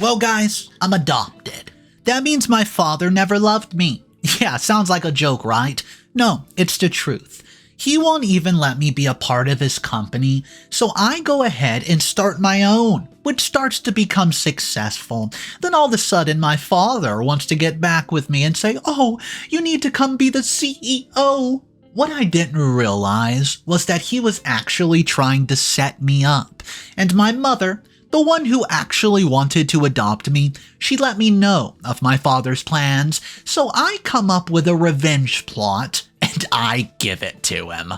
Well, guys, I'm adopted. That means my father never loved me. Yeah, sounds like a joke, right? No, it's the truth. He won't even let me be a part of his company, so I go ahead and start my own, which starts to become successful. Then all of a sudden, my father wants to get back with me and say, "Oh, you need to come be the CEO." What I didn't realize was that he was actually trying to set me up, and my mother, the one who actually wanted to adopt me, she let me know of my father's plans, so I come up with a revenge plot, and I give it to him.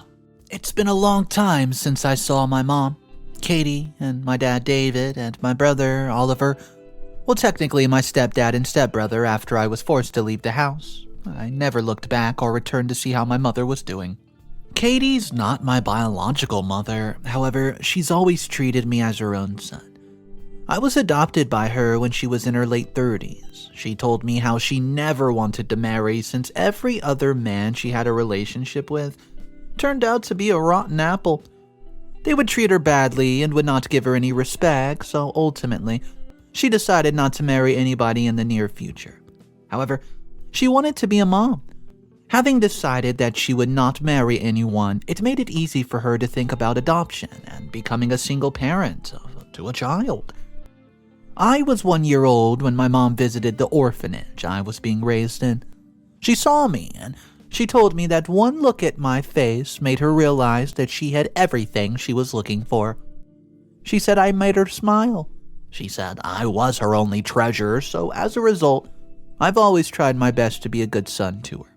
It's been a long time since I saw my mom, Katie, and my dad David, and my brother Oliver. Well, technically my stepdad and stepbrother after I was forced to leave the house. I never looked back or returned to see how my mother was doing. Katie's not my biological mother, however, she's always treated me as her own son. I was adopted by her when she was in her late 30s. She told me how she never wanted to marry since every other man she had a relationship with turned out to be a rotten apple. They would treat her badly and would not give her any respect, so ultimately, she decided not to marry anybody in the near future. However, she wanted to be a mom. Having decided that she would not marry anyone, it made it easy for her to think about adoption and becoming a single parent to a child. I was 1 year old when my mom visited the orphanage I was being raised in. She saw me, and she told me that one look at my face made her realize that she had everything she was looking for. She said I made her smile. She said I was her only treasure, so as a result, I've always tried my best to be a good son to her.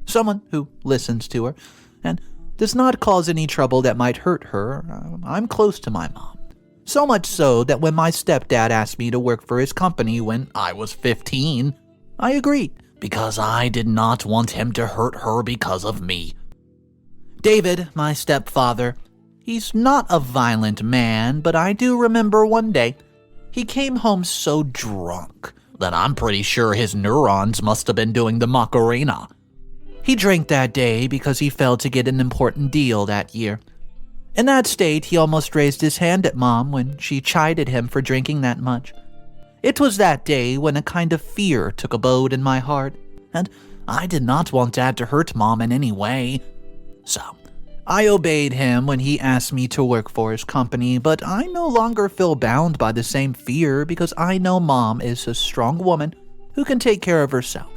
Someone who listens to her, and does not cause any trouble that might hurt her. I'm close to my mom. So much so that when my stepdad asked me to work for his company when I was 15, I agreed because I did not want him to hurt her because of me. David, my stepfather, he's not a violent man, but I do remember one day he came home so drunk that I'm pretty sure his neurons must have been doing the Macarena. He drank that day because he failed to get an important deal that year. In that state, he almost raised his hand at Mom when she chided him for drinking that much. It was that day when a kind of fear took abode in my heart, and I did not want Dad to hurt Mom in any way. So, I obeyed him when he asked me to work for his company, but I no longer feel bound by the same fear because I know Mom is a strong woman who can take care of herself.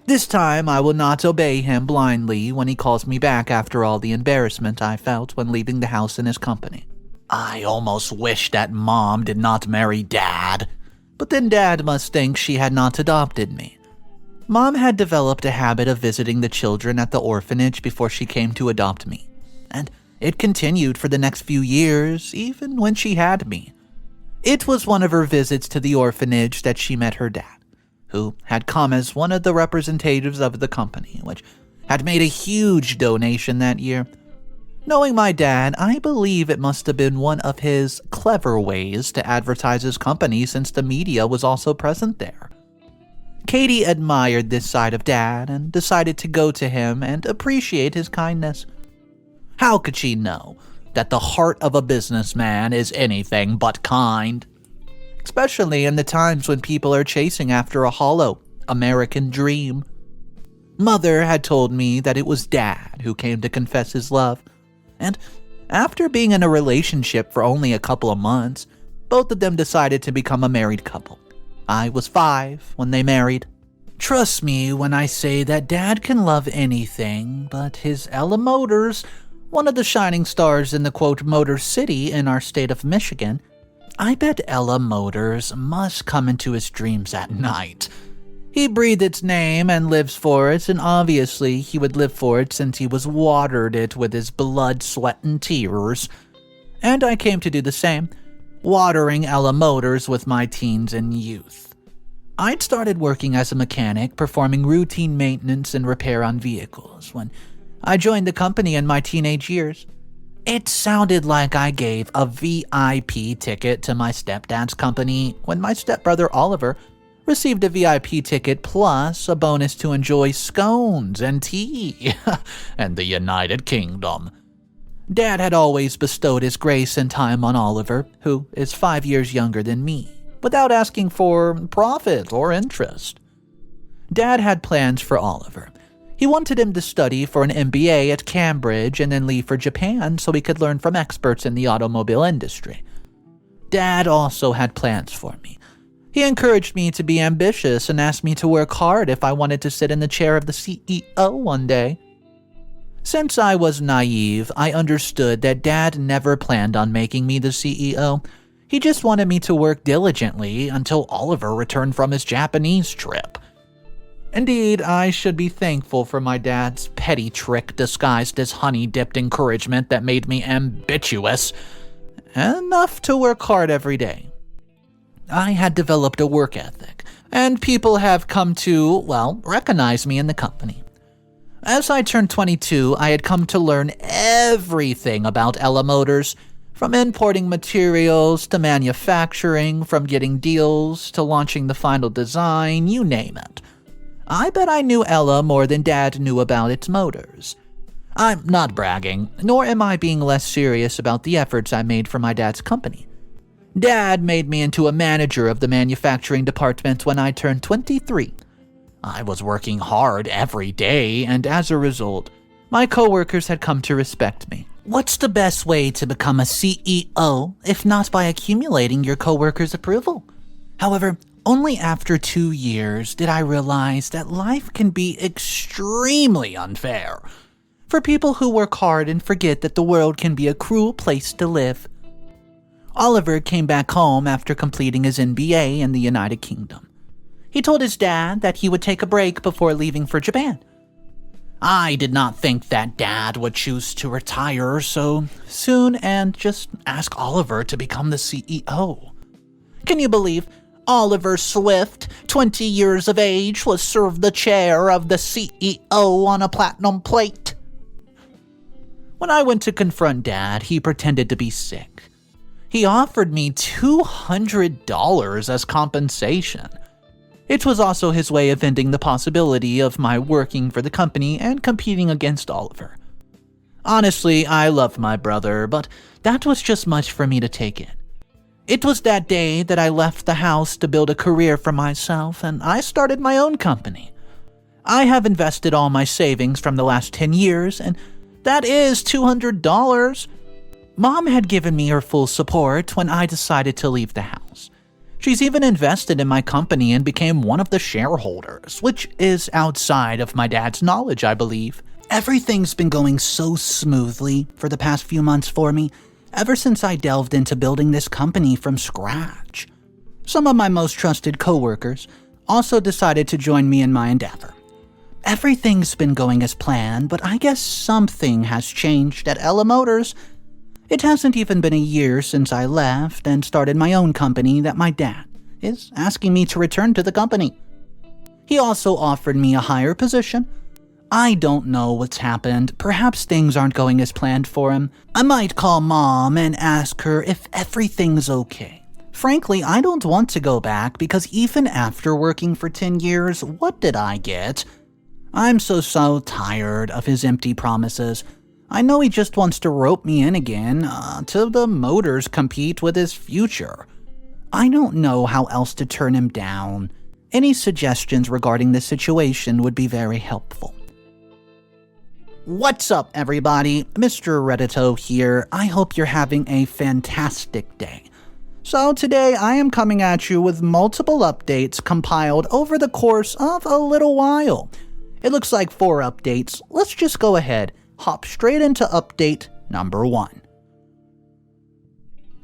This time, I will not obey him blindly when he calls me back after all the embarrassment I felt when leaving the house in his company. I almost wish that Mom did not marry Dad, but then Dad must think she had not adopted me. Mom had developed a habit of visiting the children at the orphanage before she came to adopt me, and it continued for the next few years, even when she had me. It was one of her visits to the orphanage that she met her dad, who had come as one of the representatives of the company, which had made a huge donation that year. Knowing my dad, I believe it must have been one of his clever ways to advertise his company since the media was also present there. Katie admired this side of Dad and decided to go to him and appreciate his kindness. How could she know that the heart of a businessman is anything but kind? Especially in the times when people are chasing after a hollow American dream. Mother had told me that it was Dad who came to confess his love, and after being in a relationship for only a couple of months, both of them decided to become a married couple. I was 5 when they married. Trust me when I say that Dad can love anything, but his Ella Motors, one of the shining stars in the quote Motor City in our state of Michigan, I bet Ella Motors must come into his dreams at night. He breathed its name and lives for it, and obviously he would live for it since he was watered it with his blood, sweat, and tears. And I came to do the same, watering Ella Motors with my teens and youth. I'd started working as a mechanic, performing routine maintenance and repair on vehicles when I joined the company in my teenage years. It sounded like I gave a VIP ticket to my stepdad's company when my stepbrother Oliver received a VIP ticket plus a bonus to enjoy scones and tea and the United Kingdom. Dad had always bestowed his grace and time on Oliver, who is 5 years younger than me, without asking for profit or interest. Dad had plans for Oliver. He wanted him to study for an MBA at Cambridge and then leave for Japan so he could learn from experts in the automobile industry. Dad also had plans for me. He encouraged me to be ambitious and asked me to work hard if I wanted to sit in the chair of the CEO one day. Since I was naive, I understood that Dad never planned on making me the CEO. He just wanted me to work diligently until Oliver returned from his Japanese trip. Indeed, I should be thankful for my dad's petty trick disguised as honey-dipped encouragement that made me ambitious, enough to work hard every day. I had developed a work ethic, and people have come to, recognize me in the company. As I turned 22, I had come to learn everything about Ella Motors, from importing materials to manufacturing, from getting deals to launching the final design, you name it. I bet I knew Ella more than Dad knew about its motors. I'm not bragging, nor am I being less serious about the efforts I made for my dad's company. Dad made me into a manager of the manufacturing department when I turned 23. I was working hard every day, and as a result, my coworkers had come to respect me. What's the best way to become a CEO if not by accumulating your coworkers' approval? However, only after 2 years did I realize that life can be extremely unfair for people who work hard and forget that the world can be a cruel place to live. Oliver came back home after completing his MBA in the United Kingdom. He told his dad that he would take a break before leaving for Japan. I did not think that Dad would choose to retire so soon and just ask Oliver to become the CEO. Can you believe Oliver Swift, 20 years of age, was served the chair of the CEO on a platinum plate? When I went to confront Dad, he pretended to be sick. He offered me $200 as compensation. It was also his way of ending the possibility of my working for the company and competing against Oliver. Honestly, I love my brother, but that was just much for me to take in. It was that day that I left the house to build a career for myself, and I started my own company. I have invested all my savings from the last 10 years, and that is $200. Mom had given me her full support when I decided to leave the house. She's even invested in my company and became one of the shareholders, which is outside of my dad's knowledge, I believe. Everything's been going so smoothly for the past few months for me, ever since I delved into building this company from scratch. Some of my most trusted coworkers also decided to join me in my endeavor. Everything's been going as planned, but I guess something has changed at Ella Motors. It hasn't even been a year since I left and started my own company that my dad is asking me to return to the company. He also offered me a higher position. I don't know what's happened. Perhaps things aren't going as planned for him. I might call Mom and ask her if everything's okay. Frankly, I don't want to go back because even after working for 10 years, what did I get? I'm so tired of his empty promises. I know he just wants to rope me in again to the Motors compete with his future. I don't know how else to turn him down. Any suggestions regarding this situation would be very helpful. What's up, everybody? Mr. Reddito here. I hope you're having a fantastic day. So today I am coming at you with multiple updates compiled over the course of a little while. It looks like 4 updates. Let's just go ahead, hop straight into update number 1.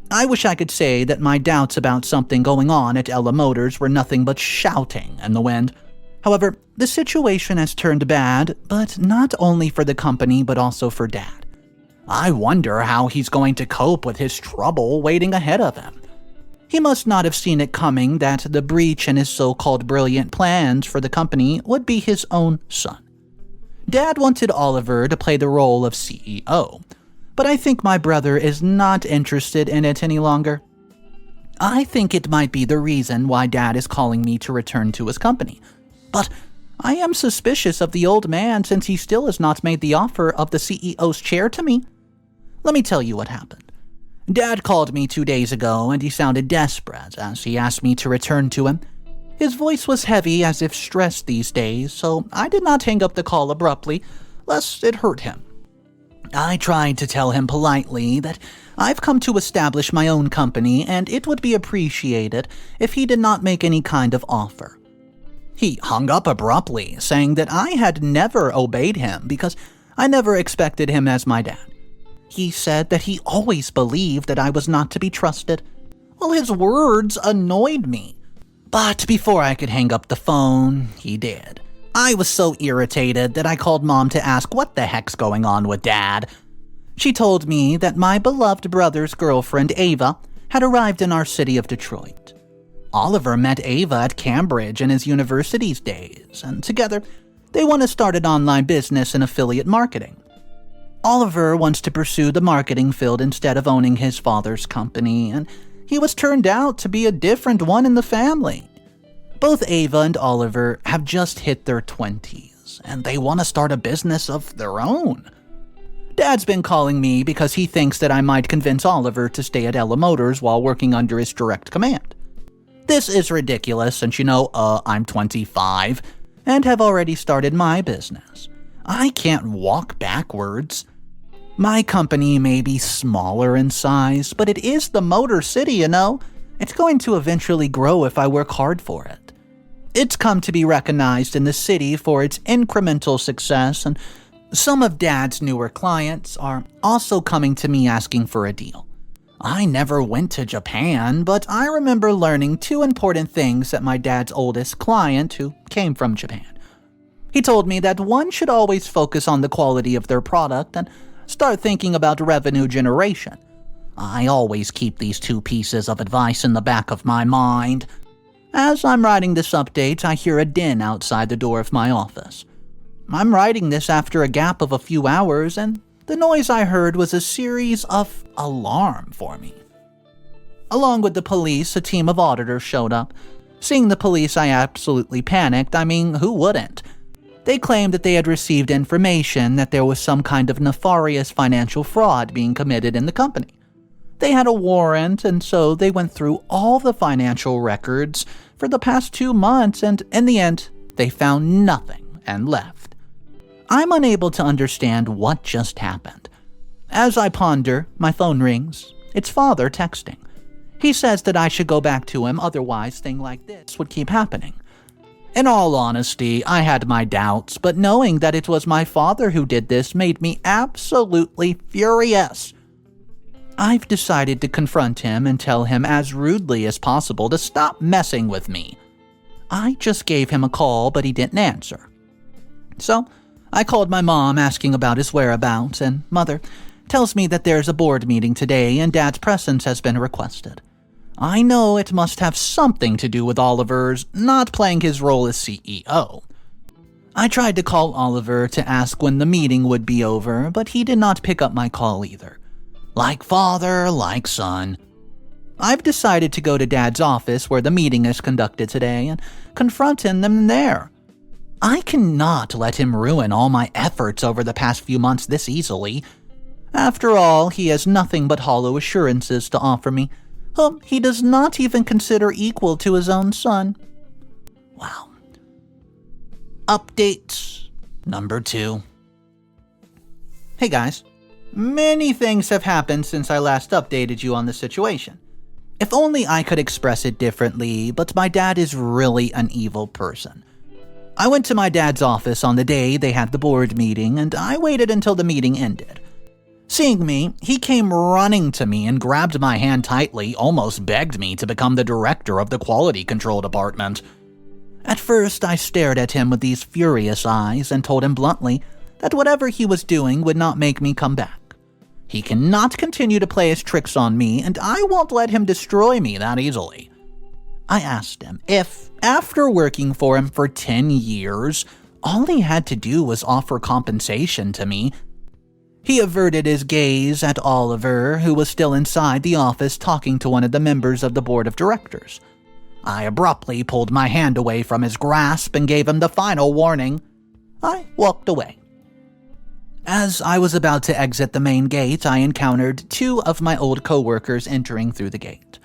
I wish I could say that my doubts about something going on at Ella Motors were nothing but shouting in the wind. However, the situation has turned bad, but not only for the company but also for Dad. I wonder how he's going to cope with his trouble waiting ahead of him. He must not have seen it coming that the breach in his so-called brilliant plans for the company would be his own son. Dad wanted Oliver to play the role of CEO, but I think my brother is not interested in it any longer. I think it might be the reason why Dad is calling me to return to his company, but I am suspicious of the old man since he still has not made the offer of the CEO's chair to me. Let me tell you what happened. Dad called me 2 days ago and he sounded desperate as he asked me to return to him. His voice was heavy as if stressed these days, so I did not hang up the call abruptly, lest it hurt him. I tried to tell him politely that I've come to establish my own company and it would be appreciated if he did not make any kind of offer. He hung up abruptly, saying that I had never obeyed him because I never expected him as my dad. He said that he always believed that I was not to be trusted. Well, his words annoyed me. But before I could hang up the phone, he did. I was so irritated that I called Mom to ask what the heck's going on with Dad. She told me that my beloved brother's girlfriend, Ava, had arrived in our city of Detroit. Oliver met Ava at Cambridge in his university's days, and together they want to start an online business in affiliate marketing. Oliver wants to pursue the marketing field instead of owning his father's company, and he was turned out to be a different one in the family. Both Ava and Oliver have just hit their 20s, and they want to start a business of their own. Dad's been calling me because he thinks that I might convince Oliver to stay at Ella Motors while working under his direct command. This is ridiculous since, I'm 25 and have already started my business. I can't walk backwards. My company may be smaller in size, but it is the Motor City, It's going to eventually grow if I work hard for it. It's come to be recognized in the city for its incremental success, and some of Dad's newer clients are also coming to me asking for a deal. I never went to Japan, but I remember learning 2 important things at my dad's oldest client who came from Japan. He told me that one should always focus on the quality of their product and start thinking about revenue generation. I always keep these 2 pieces of advice in the back of my mind. As I'm writing this update, I hear a din outside the door of my office. I'm writing this after a gap of a few hours, and the noise I heard was a series of alarm for me. Along with the police, a team of auditors showed up. Seeing the police, I absolutely panicked. Who wouldn't? They claimed that they had received information that there was some kind of nefarious financial fraud being committed in the company. They had a warrant, and so they went through all the financial records for the past 2 months, and in the end, they found nothing and left. I'm unable to understand what just happened. As I ponder, my phone rings. It's Father texting. He says that I should go back to him, otherwise things like this would keep happening. In all honesty, I had my doubts, but knowing that it was my father who did this made me absolutely furious. I've decided to confront him and tell him as rudely as possible to stop messing with me. I just gave him a call, but he didn't answer. So, I called my mom asking about his whereabouts, and Mother tells me that there's a board meeting today and Dad's presence has been requested. I know it must have something to do with Oliver's not playing his role as CEO. I tried to call Oliver to ask when the meeting would be over, but he did not pick up my call either. Like father, like son. I've decided to go to Dad's office where the meeting is conducted today and confront him there. I cannot let him ruin all my efforts over the past few months this easily. After all, he has nothing but hollow assurances to offer me, whom he does not even consider equal to his own son. Wow. Update number 2. Hey guys. Many things have happened since I last updated you on the situation. If only I could express it differently, but my dad is really an evil person. I went to my dad's office on the day they had the board meeting, and I waited until the meeting ended. Seeing me, he came running to me and grabbed my hand tightly, almost begged me to become the director of the quality control department. At first, I stared at him with these furious eyes and told him bluntly that whatever he was doing would not make me come back. He cannot continue to play his tricks on me, and I won't let him destroy me that easily. I asked him if, after working for him for 10 years, all he had to do was offer compensation to me. He averted his gaze at Oliver, who was still inside the office talking to one of the members of the board of directors. I abruptly pulled my hand away from his grasp and gave him the final warning. I walked away. As I was about to exit the main gate, I encountered two of my old coworkers entering through the gate.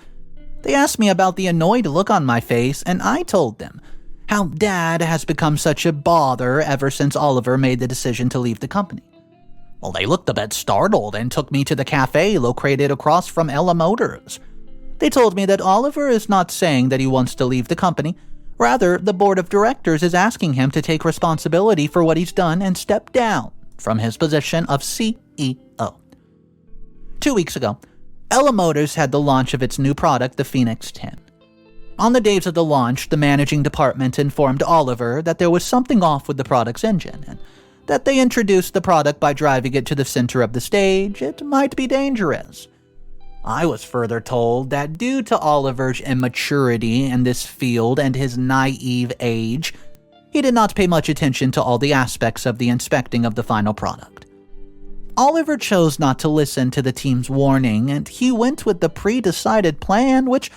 They asked me about the annoyed look on my face, and I told them how Dad has become such a bother ever since Oliver made the decision to leave the company. Well, they looked a bit startled and took me to the cafe located across from Ella Motors. They told me that Oliver is not saying that he wants to leave the company. Rather, the board of directors is asking him to take responsibility for what he's done and step down from his position of CEO. 2 weeks ago, Ella Motors had the launch of its new product, the Phoenix 10. On the days of the launch, the managing department informed Oliver that there was something off with the product's engine, and that they introduced the product by driving it to the center of the stage. It might be dangerous. I was further told that due to Oliver's immaturity in this field and his naive age, he did not pay much attention to all the aspects of the inspecting of the final product. Oliver chose not to listen to the team's warning, and he went with the pre-decided plan, which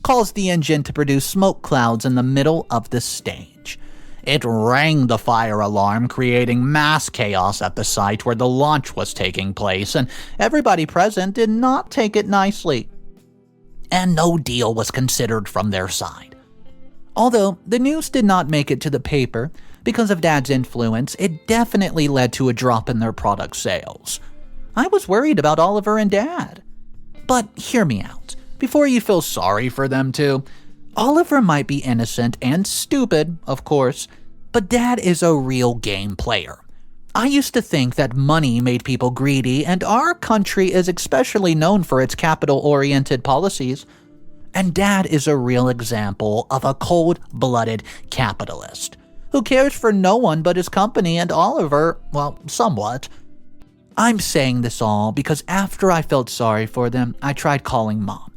caused the engine to produce smoke clouds in the middle of the stage. It rang the fire alarm, creating mass chaos at the site where the launch was taking place, and everybody present did not take it nicely. And no deal was considered from their side. Although the news did not make it to the paper, because of Dad's influence, it definitely led to a drop in their product sales. I was worried about Oliver and Dad. But hear me out, before you feel sorry for them too. Oliver might be innocent and stupid, of course, but Dad is a real game player. I used to think that money made people greedy, and our country is especially known for its capital-oriented policies. And Dad is a real example of a cold-blooded capitalist who cares for no one but his company and Oliver, well, somewhat. I'm saying this all because after I felt sorry for them, I tried calling Mom.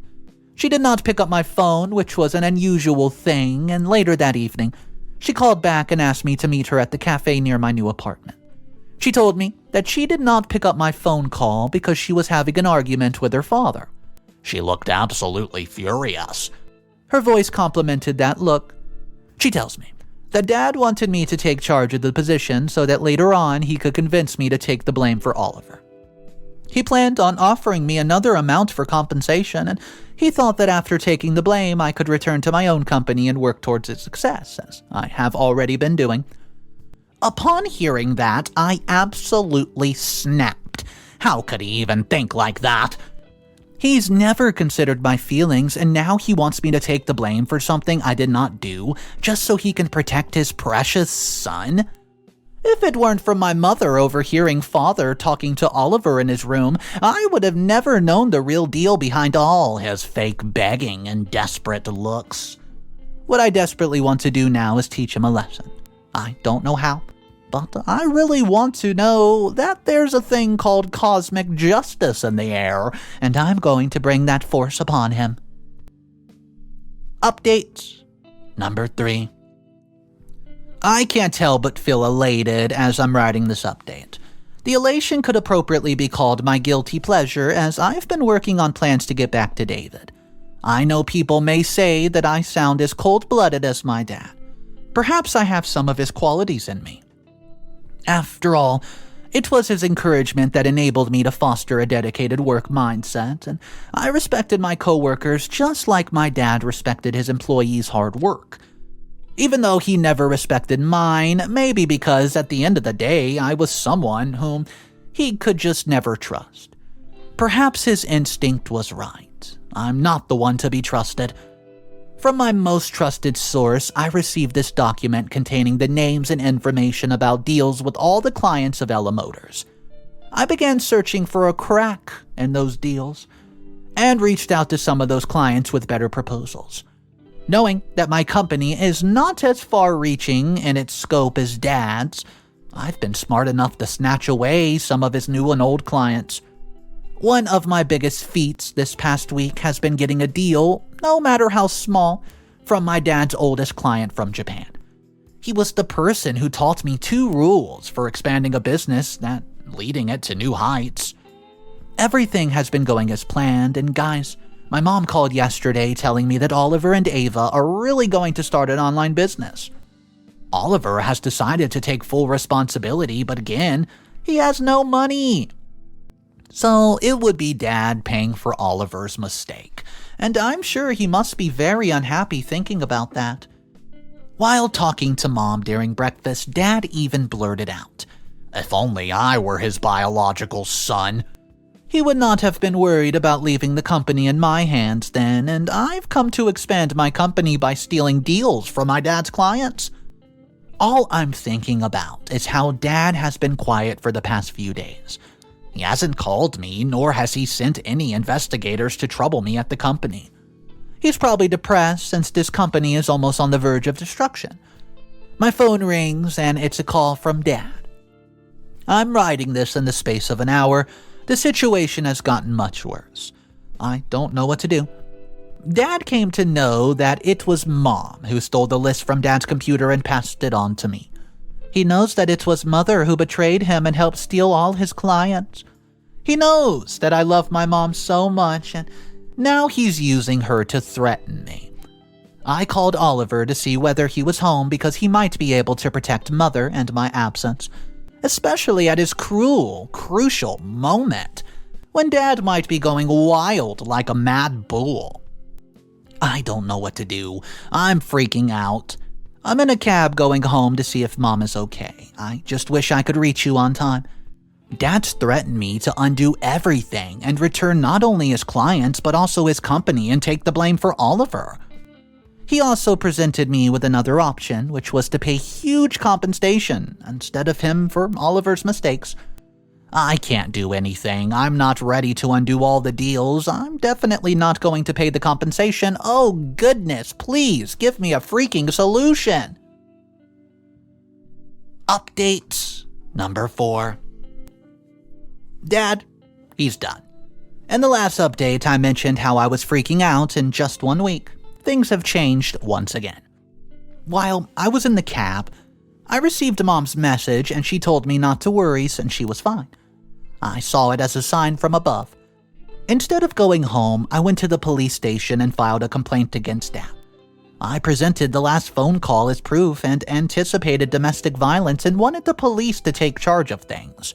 She did not pick up my phone, which was an unusual thing, and later that evening, she called back and asked me to meet her at the cafe near my new apartment. She told me that she did not pick up my phone call because she was having an argument with her father. She looked absolutely furious. Her voice complimented that look. She tells me that Dad wanted me to take charge of the position so that later on he could convince me to take the blame for Oliver. He planned on offering me another amount for compensation, and he thought that after taking the blame, I could return to my own company and work towards its success, as I have already been doing. Upon hearing that, I absolutely snapped. How could he even think like that? He's never considered my feelings, and now he wants me to take the blame for something I did not do, just so he can protect his precious son? If it weren't for my mother overhearing Father talking to Oliver in his room, I would have never known the real deal behind all his fake begging and desperate looks. What I desperately want to do now is teach him a lesson. I don't know how, but I really want to know that there's a thing called cosmic justice in the air, and I'm going to bring that force upon him. Update number 3. I can't help but feel elated as I'm writing this update. The elation could appropriately be called my guilty pleasure, as I've been working on plans to get back to David. I know people may say that I sound as cold-blooded as my dad. Perhaps I have some of his qualities in me. After all, it was his encouragement that enabled me to foster a dedicated work mindset, and I respected my coworkers just like my dad respected his employees' hard work. Even though he never respected mine, maybe because at the end of the day, I was someone whom he could just never trust. Perhaps his instinct was right. I'm not the one to be trusted. From my most trusted source, I received this document containing the names and information about deals with all the clients of Ella Motors. I began searching for a crack in those deals, and reached out to some of those clients with better proposals. Knowing that my company is not as far-reaching in its scope as Dad's, I've been smart enough to snatch away some of his new and old clients. One of my biggest feats this past week has been getting a deal, no matter how small, from my dad's oldest client from Japan. He was the person who taught me 2 rules for expanding a business that leading it to new heights. Everything has been going as planned, and guys, my mom called yesterday telling me that Oliver and Ava are really going to start an online business. Oliver has decided to take full responsibility, but again, He has no money. So it would be Dad paying for Oliver's mistake, and I'm sure he must be very unhappy thinking about that. While talking to Mom during breakfast, Dad even blurted out, "If only I were his biological son." He would not have been worried about leaving the company in my hands then, and I've come to expand my company by stealing deals from my dad's clients. All I'm thinking about is how Dad has been quiet for the past few days. He hasn't called me, nor has he sent any investigators to trouble me at the company. He's probably depressed since this company is almost on the verge of destruction. My phone rings, and it's a call from Dad. I'm writing this in the space of an hour. The situation has gotten much worse. I don't know what to do. Dad came to know that it was Mom who stole the list from Dad's computer and passed it on to me. He knows that it was Mother who betrayed him and helped steal all his clients. He knows that I love my mom so much, and now he's using her to threaten me. I called Oliver to see whether he was home because he might be able to protect Mother and my absence, especially at his crucial moment, when Dad might be going wild like a mad bull. I don't know what to do. I'm freaking out. I'm in a cab going home to see if Mom is okay. I just wish I could reach you on time. Dad's threatened me to undo everything and return not only his clients but also his company and take the blame for Oliver. He also presented me with another option, which was to pay huge compensation instead of him for Oliver's mistakes. I can't do anything. I'm not ready to undo all the deals. I'm definitely not going to pay the compensation. Oh goodness, please give me a freaking solution. Update number 4. Dad, he's done. In the last update, I mentioned how I was freaking out in just 1 week. Things have changed once again. While I was in the cab, I received Mom's message and she told me not to worry since she was fine. I saw it as a sign from above. Instead of going home, I went to the police station and filed a complaint against Dad. I presented the last phone call as proof and anticipated domestic violence and wanted the police to take charge of things.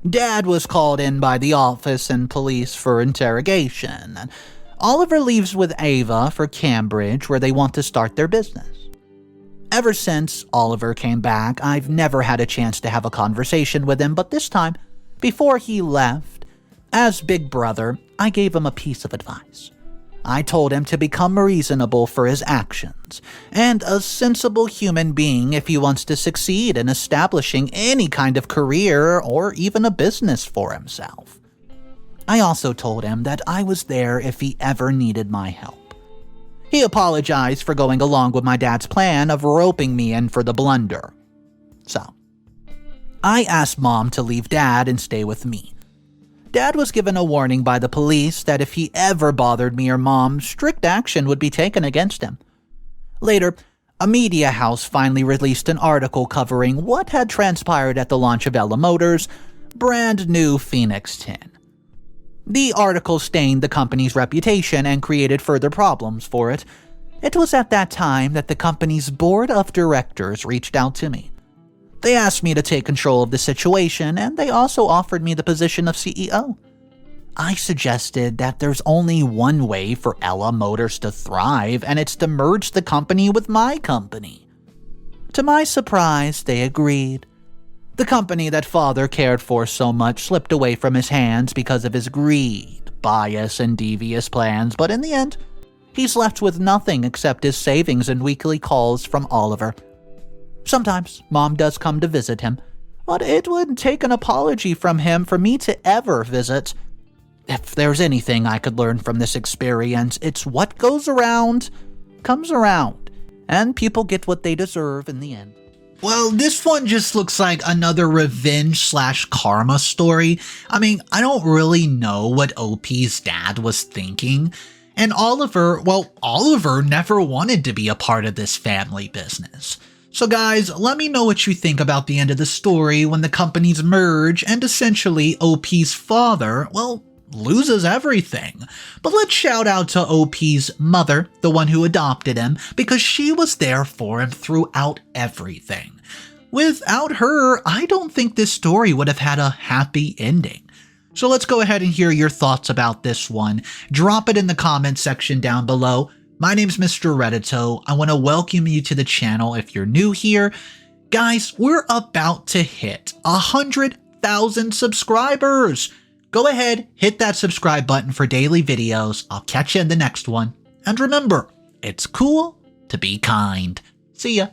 Dad was called in by the office and police for interrogation. Oliver leaves with Ava for Cambridge, where they want to start their business. Ever since Oliver came back, I've never had a chance to have a conversation with him, but this time, before he left, as big brother, I gave him a piece of advice. I told him to become reasonable for his actions, and a sensible human being if he wants to succeed in establishing any kind of career or even a business for himself. I also told him that I was there if he ever needed my help. He apologized for going along with my dad's plan of roping me in for the blunder. So, I asked Mom to leave Dad and stay with me. Dad was given a warning by the police that if he ever bothered me or Mom, strict action would be taken against him. Later, a media house finally released an article covering what had transpired at the launch of Ella Motors' brand new Phoenix 10. The article stained the company's reputation and created further problems for it. It was at that time that the company's board of directors reached out to me. They asked me to take control of the situation, and they also offered me the position of CEO. I suggested that there's only one way for Ella Motors to thrive, and it's to merge the company with my company. To my surprise, they agreed. The company that Father cared for so much slipped away from his hands because of his greed, bias, and devious plans, but in the end, he's left with nothing except his savings and weekly calls from Oliver. Sometimes Mom does come to visit him, but it would take an apology from him for me to ever visit. If there's anything I could learn from this experience, it's what goes around comes around, and people get what they deserve in the end. Well, this one just looks like another revenge/karma story. I mean, I don't really know what OP's dad was thinking. And Oliver never wanted to be a part of this family business. So guys, let me know what you think about the end of the story when the companies merge and essentially OP's father, loses everything. But let's shout out to OP's mother, the one who adopted him, because she was there for him throughout everything. Without her, I don't think this story would have had a happy ending. So let's go ahead and hear your thoughts about this one. Drop it in the comments section down below. My name's Mr. Reddito. I want to welcome you to the channel if you're new here. Guys, we're about to hit 100,000 subscribers. Go ahead, hit that subscribe button for daily videos. I'll catch you in the next one. And remember, it's cool to be kind. See ya.